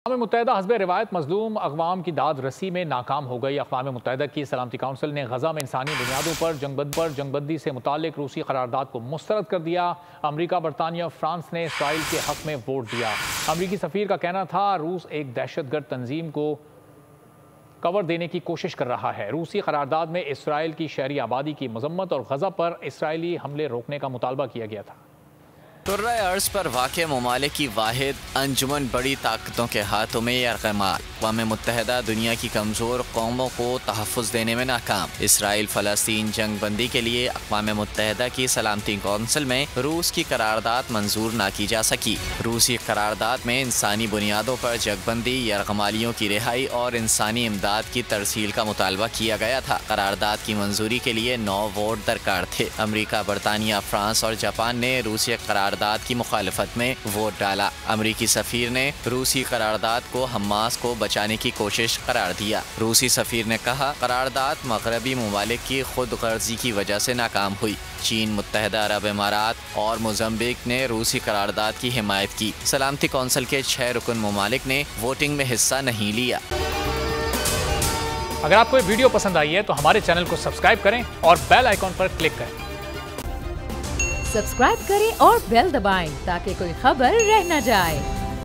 अक़वाम मुत्तहिदा हस्ब रिवायत मज़लूम अक़वाम की दाद रसी में नाकाम हो गई। अक़वाम मुत्तहिदा की सलामती काउंसिल ने गज़ा में इंसानी बुनियादों पर जंगबंदी से मुताल्लिक़ रूसी करारदाद को मुस्तरद कर दिया। अमरीका, बरतानिया और फ्रांस ने इसराइल के हक़ में वोट दिया। अमरीकी सफ़ीर का कहना था रूस एक दहशतगर्द तंजीम को कवर देने की कोशिश कर रहा है। रूसी करारदाद में इसराइल की शहरी आबादी की मजम्मत और गज़ा पर इसराइली हमले रोकने का मुतालबा किया गया था। कुर्रा अर्ज़ पर वाक़े ममालिक की वाहिद अंजुमन बड़ी ताकतों के हाथों में यरगमाल। अक़वाम मुत्तहिदा दुनिया की कमज़ोर कौमों को तहफ़्फ़ुज़ देने में नाकाम। इसराइल फ़लस्तीन जंग बंदी के लिए अक़वाम मुत्तहिदा की सलामती कौंसिल में रूस की करारदाद मंजूर ना की जा सकी। रूसी करारदाद में इंसानी बुनियादों पर जंगबंदी, यरगमालियों की रिहाई और इंसानी इमदाद की तरसील का मुतालबा किया गया था। करारदाद की मंजूरी के लिए 9 वोट दरकार थे। अमरीका, बरतानिया, फ्रांस और जापान ने रूसी करारदाद की मुखालफत में वोट डाला। अमरीकी सफीर ने रूसी करारदाद को हमास को बचाने की कोशिश करार दिया। रूसी सफीर ने कहा करारदाद मगरबी ममालिक की खुद गर्जी की वजह से नाकाम हुई। चीन, मुत्तहिदा अरब इमारात और मोज़म्बिक ने रूसी करारदाद की हिमायत की। सलामती कौंसिल के 6 रुकन ममालिक ने वोटिंग में हिस्सा नहीं लिया। अगर आपको ये वीडियो पसंद आई है तो हमारे चैनल को सब्सक्राइब करें और बेल आइकॉन पर क्लिक करें। सब्सक्राइब करें और बेल दबाएं ताकि कोई खबर रह न जाए।